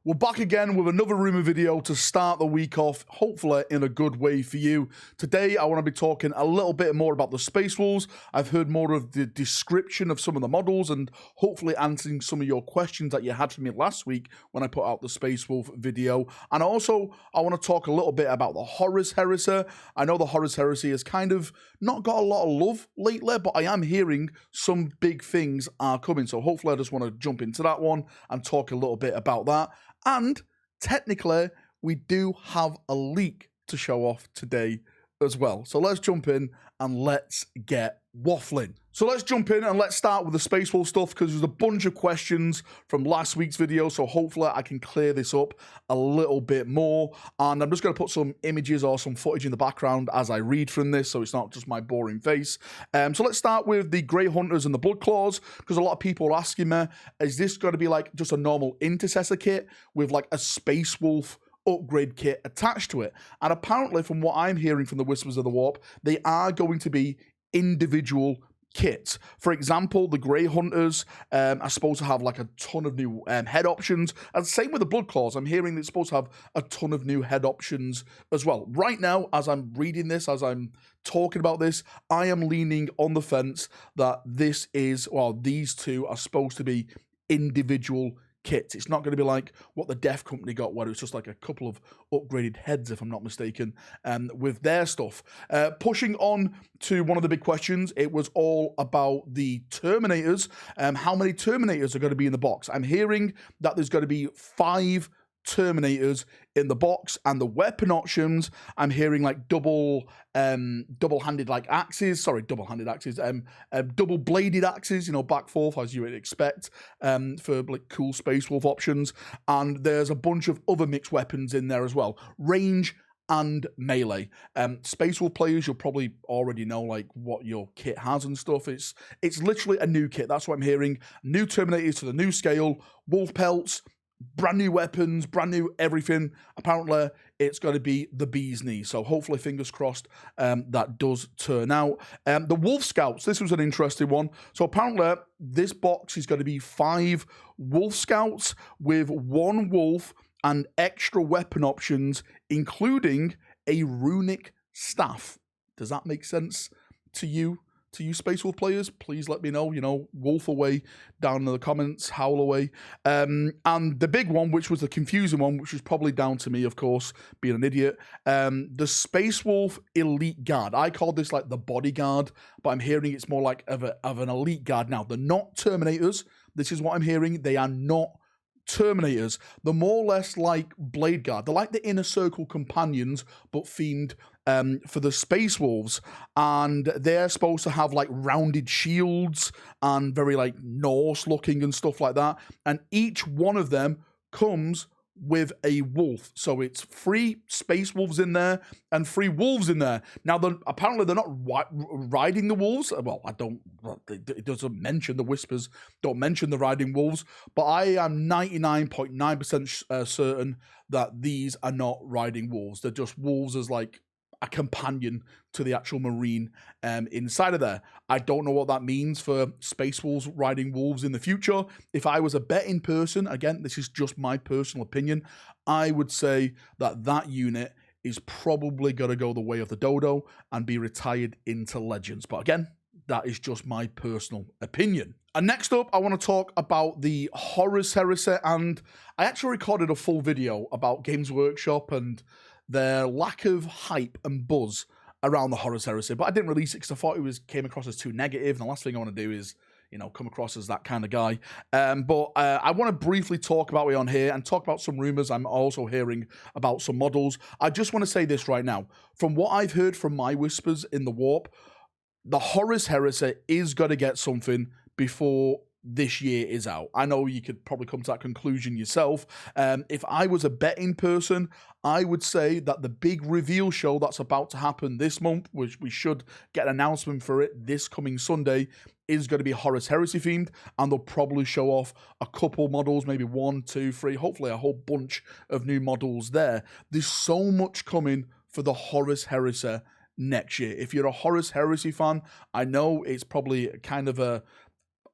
We're back again with another rumour video to start the week off, hopefully in a good way for you. Today, I want to be talking a little bit more about the Space Wolves. I've heard more of the description of some of the models and hopefully answering some of your questions that you had for me last week when I put out the Space Wolf video. And also, I want to talk a little bit about the Horus Heresy. I know the Horus Heresy has kind of not got a lot of love lately, but I am hearing some big things are coming. So hopefully I just want to jump into that one and talk a little bit about that. And technically, we do have a leak to show off today as well. So let's jump in and let's get waffling. So let's jump in and let's start with the Space Wolf stuff because there's a bunch of questions from last week's video. So hopefully I can clear this up a little bit more. And I'm just going to put some images or some footage in the background as I read from this, so it's not just my boring face. So let's start with the Grey Hunters and the Blood Claws, because a lot of people are asking me, is this going to be like just a normal intercessor kit with like a Space Wolf upgrade kit attached to it? And apparently, from what I'm hearing from the Whispers of the Warp, they are going to be individual kits. For example, the Grey Hunters are supposed to have like a ton of new head options, and same with the Blood Claws. I'm hearing they're supposed to have a ton of new head options as well. Right now, as I'm reading this, as I'm talking about this, I am leaning on the fence that this is, well, these two are supposed to be individual kits. It's not going to be like what the Death Company got, where it's just like a couple of upgraded heads, if I'm not mistaken, with their stuff. Pushing on to one of the big questions, it was all about the Terminators. How many Terminators are going to be in the box? I'm hearing that there's going to be 5 Terminators in the box, and the weapon options, I'm hearing like double-handed like axes, double-bladed axes, you know, back forth as you would expect, for like cool Space Wolf options. And there's a bunch of other mixed weapons in there as well, range and melee. Space Wolf players, you'll probably already know like what your kit has and stuff. It's literally a new kit. That's what I'm hearing. New Terminators to the new scale, wolf pelts, brand new weapons, brand new everything. Apparently, it's going to be the bee's knees. So hopefully, fingers crossed, that does turn out. The Wolf Scouts, this was an interesting one. So apparently, this box is going to be 5 Wolf Scouts with 1 wolf and extra weapon options, including a runic staff. Does that make sense to you? To you Space Wolf players, please let me know, you know, wolf away down in the comments, howl away. And the big one, which was the confusing one, which was probably down to me, of course, being an idiot, the Space Wolf Elite Guard. I called this like the bodyguard, but I'm hearing it's more like of an elite guard. Now, they're not Terminators. This is what I'm hearing. They are not Terminators. They're more or less like Blade Guard. They're like the Inner Circle companions, but themed for the Space Wolves, and they're supposed to have like rounded shields and very like Norse looking and stuff like that, and each one of them comes with a wolf. So it's 3 Space Wolves in there and 3 wolves in there. Now, apparently they're not riding the wolves. Well, it doesn't mention, the Whispers don't mention the riding wolves, but I am 99.9% certain that these are not riding wolves. They're just wolves as like a companion to the actual Marine inside of there. I don't know what that means for Space Wolves riding wolves in the future. If I was a betting person, again, this is just my personal opinion, I would say that that unit is probably going to go the way of the Dodo and be retired into Legends. But again, that is just my personal opinion. And next up, I want to talk about the Horus Heresy, and I actually recorded a full video about Games Workshop and their lack of hype and buzz around the Horus Heresy, but I didn't release it because I thought it came across as too negative, and the last thing I want to do is, you know, come across as that kind of guy. But I want to briefly talk about it on here and talk about some rumors. I'm also hearing about some models. I just want to say this right now. From what I've heard from my Whispers in the Warp, the Horus Heresy is going to get something before this year is out. I know you could probably come to that conclusion yourself. If I was a betting person, I would say that the big reveal show that's about to happen this month, which we should get an announcement for it this coming Sunday, is going to be Horus Heresy themed, and they'll probably show off a couple models, maybe 1, 2, 3, hopefully a whole bunch of new models there. There's so much coming for the Horus Heresy next year. If you're a Horus Heresy fan, I know it's probably kind of a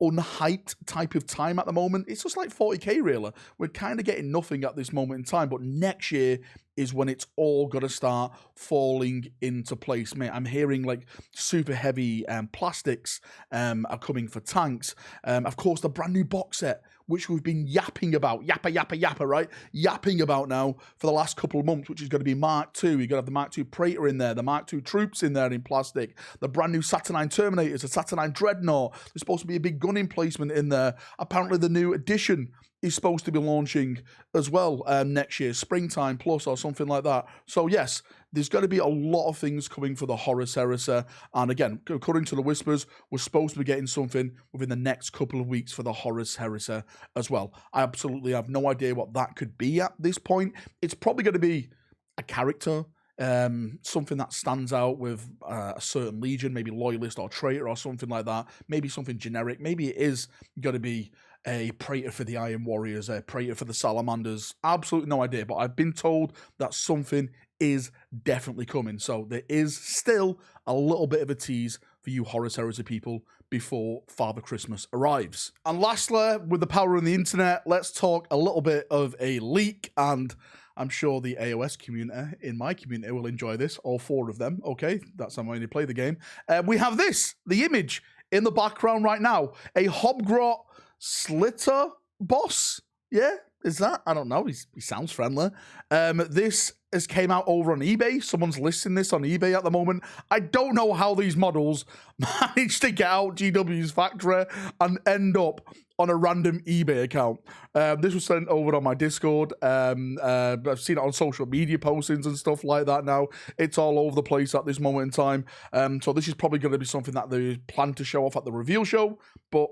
unhyped type of time at the moment. It's just like 40k really. We're kind of getting nothing at this moment in time, but next year is when it's all going to start falling into place, mate. I'm hearing like super heavy plastics are coming for tanks. Of course, the brand new box set, which we've been yapping about, yappa, right? Yapping about now for the last couple of months, which is going to be Mark II. You're going to have the Mark II Praetor in there, the Mark II troops in there in plastic, the brand new Saturnine Terminators, the Saturnine Dreadnought. There's supposed to be a big gun emplacement in there. Apparently, the new edition is supposed to be launching as well next year, springtime plus or something like that. So yes, there's going to be a lot of things coming for the Horus Heresy. And again, according to the whispers, we're supposed to be getting something within the next couple of weeks for the Horus Heresy as well. I absolutely have no idea what that could be at this point. It's probably going to be a character, something that stands out with a certain legion, maybe loyalist or traitor or something like that. Maybe something generic. Maybe it is going to be a Praetor for the Iron Warriors, a Praetor for the Salamanders. Absolutely no idea, but I've been told that something is definitely coming. So there is still a little bit of a tease for you Horus Heresy people before Father Christmas arrives. And lastly, with the power of the internet, let's talk a little bit of a leak, and I'm sure the AOS community, in my community, will enjoy this, all four of them, okay? That's how I play the game. We have this, the image in the background right now, a Hobgrot Slitter boss, yeah? Is that? I don't know. He sounds friendly. This has came out over on eBay. Someone's listing this on eBay at the moment. I don't know how these models managed to get out GW's factory and end up on a random eBay account. This was sent over on my Discord. I've seen it on social media postings and stuff like that now. It's all over the place at this moment in time. So this is probably going to be something that they plan to show off at the reveal show, but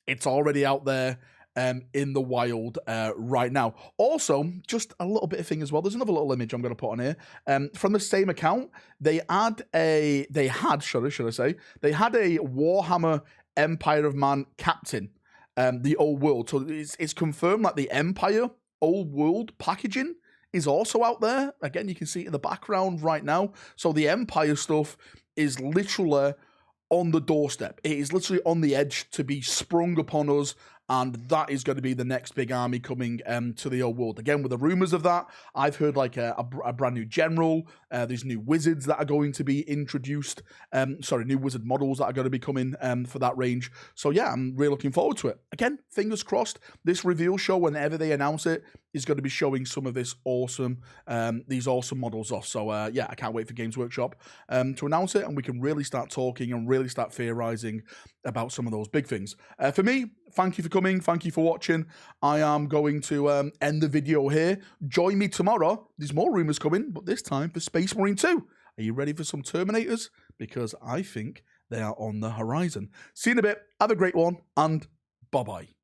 it's already out there in the wild right now. Also, just a little bit of thing as well. There's another little image I'm going to put on here. From the same account, they had a Warhammer Empire of Man captain, the old world. So it's confirmed that the Empire old world packaging is also out there. Again, you can see it in the background right now. So the Empire stuff is literally on the doorstep. It is literally on the edge to be sprung upon us, and that is going to be the next big army coming to the old world. Again, with the rumors of that, I've heard like a brand new general. There's new wizards that are going to be introduced. New wizard models that are going to be coming for that range. So yeah, I'm really looking forward to it. Again, fingers crossed, this reveal show, whenever they announce it, is going to be showing some of this awesome, these awesome models off. So yeah, I can't wait for Games Workshop to announce it, and we can really start talking and really start theorizing about some of those big things. For me, thank you for coming. Thank you for watching. I am going to end the video here. Join me tomorrow. There's more rumors coming, but this time for Space Marine 2. Are you ready for some Terminators? Because I think they are on the horizon. See you in a bit. Have a great one, and bye-bye.